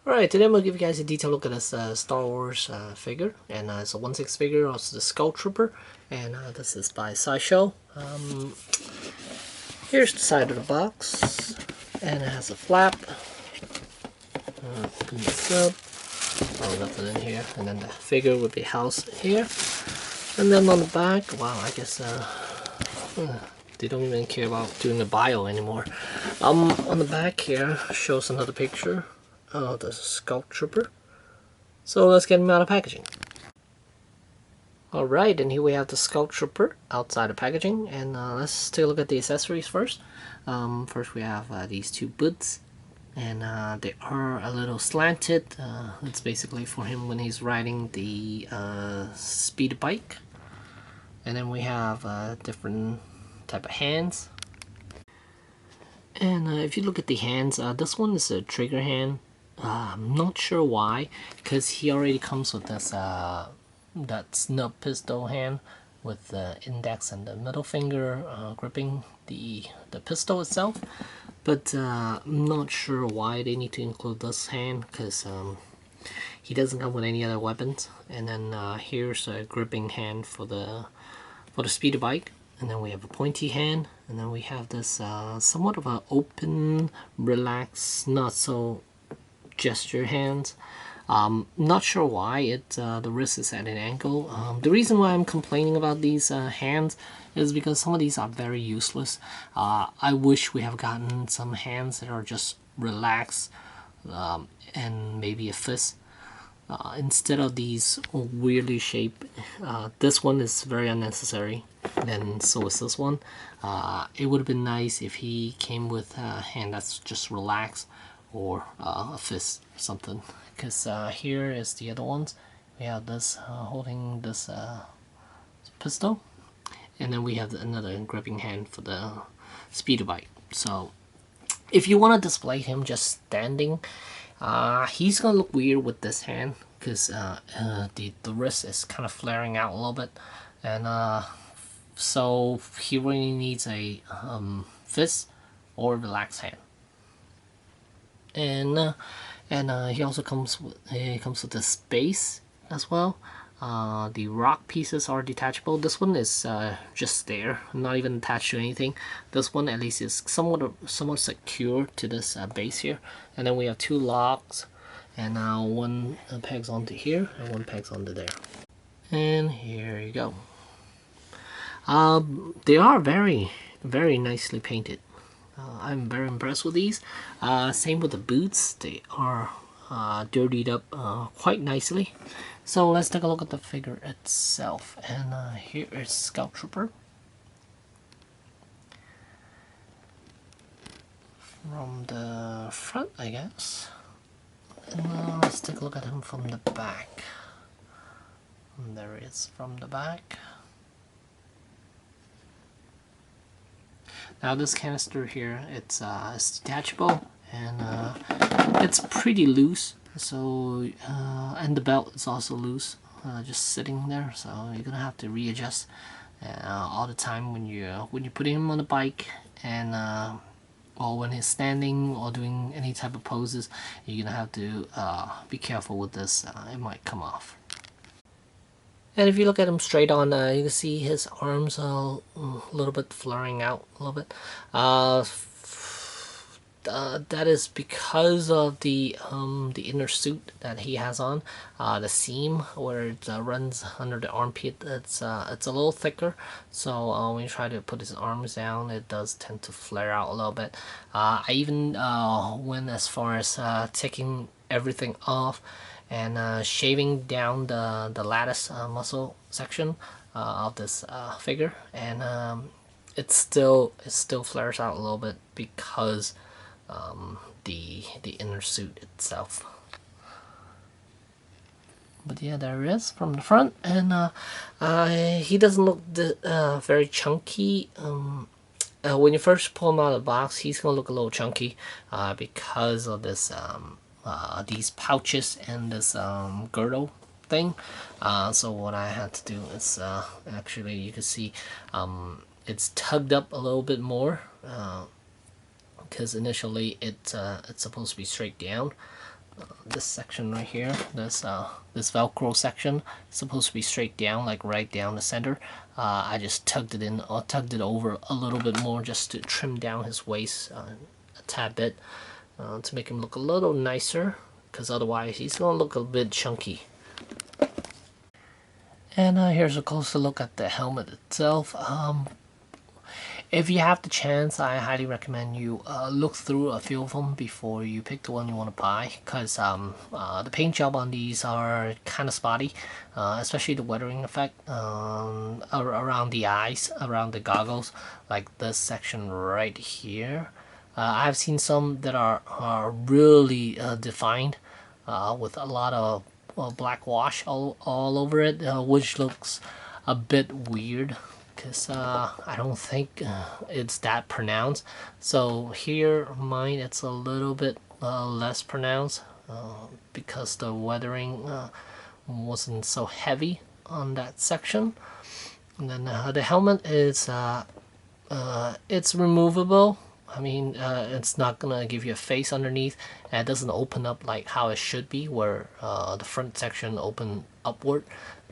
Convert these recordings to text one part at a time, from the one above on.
Alright, today I'm going to give you guys a detailed look at this Star Wars figure, and it's a 1/6 figure, also the Skull Trooper, and this is by Sideshow. Here's the side of the box, and it has a flap. Open this up, oh, nothing in here, and then the figure would be housed here. And then on the back, wow, I guess they don't even care about doing the bio anymore. On the back here shows another picture of the Skull Trooper. So let's get him out of packaging. Alright, and here we have the Skull Trooper outside of packaging, and let's take a look at the accessories first. First we have these two boots, and they are a little slanted. It's basically for him when he's riding the speed bike. And then we have different type of hands. And if you look at the hands, this one is a trigger hand. I'm not sure why, because he already comes with this that snub pistol hand with the index and the middle finger gripping the pistol itself. But I'm not sure why they need to include this hand, because he doesn't come with any other weapons. And then here's a gripping hand for the speeder bike, and then we have a pointy hand, and then we have this somewhat of an open, relaxed, not so gesture hands. Not sure why the wrist is at an angle. The reason why I'm complaining about these hands is because some of these are very useless. I wish we have gotten some hands that are just relaxed and maybe a fist. Instead of these weirdly shaped. This one is very unnecessary, and so is this one. It would have been nice if he came with a hand that's just relaxed, or a fist or something, because here is the other ones. We have this holding this pistol, and then we have another gripping hand for the speeder bike. So if you want to display him just standing, he's gonna look weird with this hand, because the wrist is kind of flaring out a little bit, and so he really needs a fist or relaxed hand. And he also comes with this base as well. The rock pieces are detachable. This one is just there, not even attached to anything. This one at least is somewhat secure to this base here. And then we have two locks, and now one pegs onto here and one pegs onto there. And here you go. They are very, very nicely painted. I'm very impressed with these. Same with the boots. They are dirtied up quite nicely. So let's take a look at the figure itself. And here is Skull Trooper. From the front, I guess. And let's take a look at him from the back. And there he is from the back. Now this canister here, it's detachable, and it's pretty loose. So and the belt is also loose, just sitting there. So you're gonna have to readjust all the time when you're putting him on the bike, and or when he's standing or doing any type of poses. You're gonna have to be careful with this. It might come off. And if you look at him straight on, you can see his arms a little bit flaring out a little bit. That is because of the inner suit that he has on. The seam where it runs under the armpit, it's a little thicker. So when you try to put his arms down, it does tend to flare out a little bit. I even went as far as taking everything off and shaving down the lattice muscle section of this figure, and it still flares out a little bit because the inner suit itself. But yeah, there it is from the front, and he doesn't look very chunky. When you first pull him out of the box, he's gonna look a little chunky because of this these pouches and this girdle thing. So what I had to do is actually, you can see it's tugged up a little bit more, because initially it's supposed to be straight down, this section right here, this Velcro section, is supposed to be straight down, like right down the center. I just tugged it in, or tugged it over a little bit more just to trim down his waist a tad bit to make him look a little nicer, because otherwise he's gonna look a bit chunky. And here's a closer look at the helmet itself. If you have the chance, I highly recommend you look through a few of them before you pick the one you want to buy, because the paint job on these are kind of spotty, especially the weathering effect around the eyes, around the goggles, like this section right here. I've seen some that are really defined with a lot of black wash all over it, which looks a bit weird, because I don't think it's that pronounced. So here, mine, it's a little bit less pronounced because the weathering wasn't so heavy on that section. And then the helmet is it's removable. I mean, it's not gonna give you a face underneath, and it doesn't open up like how it should be, where the front section open upward.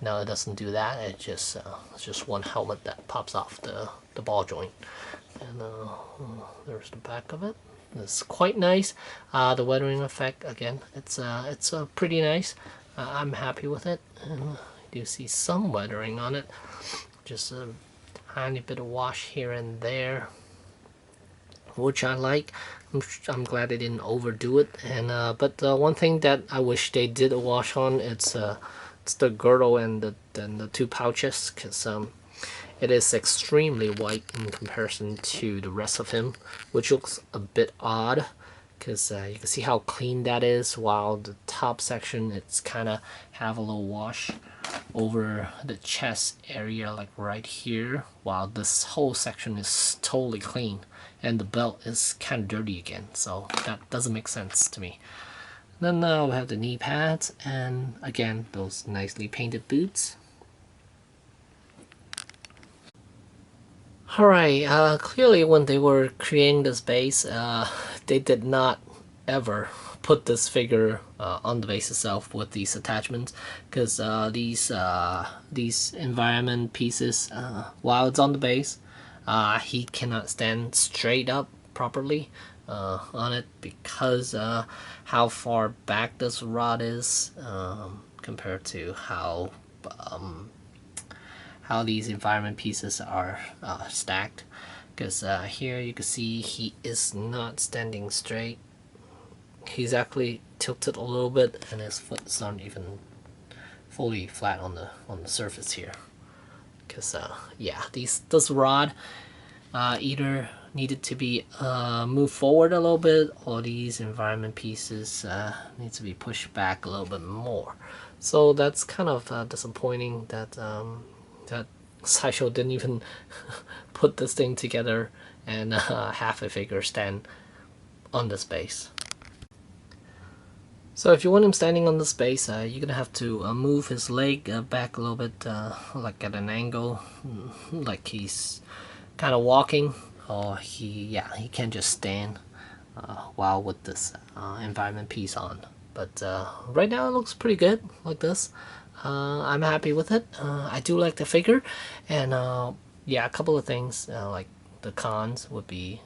No, it doesn't do that. It's just one helmet that pops off the ball joint. And there's the back of it. It's quite nice. The weathering effect, again, it's pretty nice. I'm happy with it. And you do see some weathering on it, just a tiny bit of wash here and there, which I like. I'm glad they didn't overdo it. And but one thing that I wish they did a wash on, it's the girdle and the two pouches, because it is extremely white in comparison to the rest of him, which looks a bit odd, because you can see how clean that is, while the top section, it's kind of have a little wash over the chest area, like right here, while this whole section is totally clean, and the belt is kind of dirty again. So that doesn't make sense to me. Then we have the knee pads, and again, those nicely painted boots. Alright, clearly when they were creating this base, they did not ever put this figure on the base itself with these attachments, because these environment pieces, while it's on the base, he cannot stand straight up properly on it, because how far back this rod is compared to how these environment pieces are stacked. Because here you can see he is not standing straight. He's actually tilted a little bit, and his foot's not even fully flat on the surface here. Because yeah, this rod either needed to be moved forward a little bit, or these environment pieces need to be pushed back a little bit more. So that's kind of disappointing that that Sideshow didn't even put this thing together and have a figure stand on this base. So if you want him standing on this base, you're gonna have to move his leg back a little bit, like at an angle, like he's kind of walking, or he can't just stand while with this environment piece on. But right now it looks pretty good like this. I'm happy with it. I do like the figure, and yeah, a couple of things like the cons would be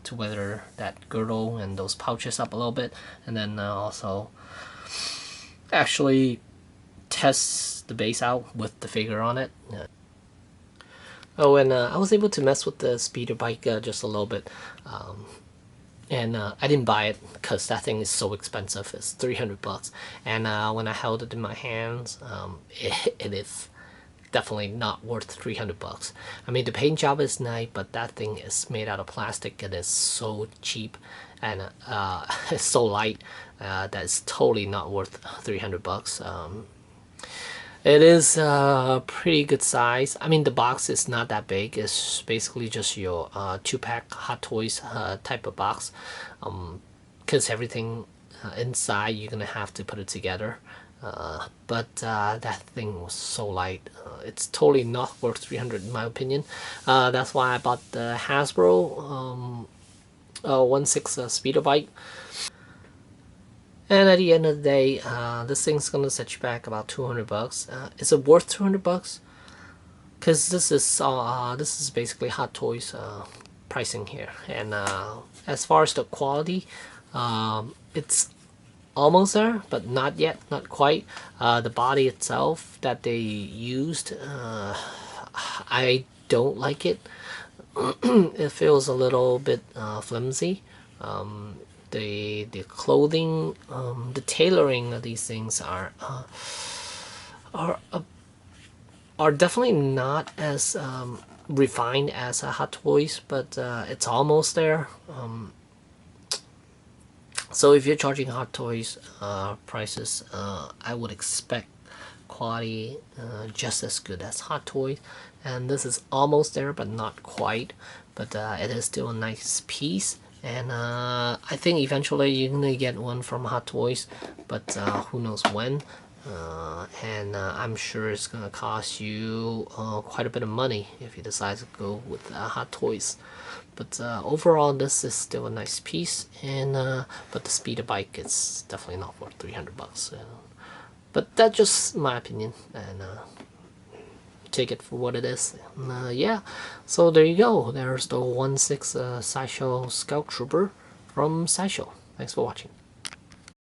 to weather that girdle and those pouches up a little bit, and then also actually test the base out with the figure on it. Oh, and I was able to mess with the speeder bike just a little bit, and I didn't buy it because that thing is so expensive. It's 300 bucks, and when I held it in my hands, it is definitely not worth 300 bucks. I mean, the paint job is nice, but that thing is made out of plastic and it's so cheap, and it's so light that it's totally not worth 300 bucks. It is a pretty good size. I mean, the box is not that big. It's basically just your 2-pack Hot Toys type of box, because everything inside you're gonna have to put it together. But that thing was so light. It's totally not worth 300 in my opinion. That's why I bought the Hasbro 1/6 speeder bike. And at the end of the day, this thing's gonna set you back about 200 bucks. Is it worth 200 bucks? Because this is basically Hot Toys pricing here. And as far as the quality, it's almost there, but not yet, not quite. The body itself that they used, I don't like it. It feels a little bit flimsy. The clothing, the tailoring of these things are are definitely not as refined as Hot Toys, but it's almost there. So if you're charging Hot Toys prices, I would expect quality just as good as Hot Toys, and this is almost there but not quite, but it is still a nice piece. And I think eventually you're gonna get one from Hot Toys, but who knows when. And I'm sure it's gonna cost you quite a bit of money if you decide to go with Hot Toys. But overall, this is still a nice piece, and but the speeder bike is definitely not worth 300 bucks. But that's just my opinion, and take it for what it is. And, yeah, so there you go. There's the 1.6 Sideshow Scout Trooper from Sideshow. Thanks for watching.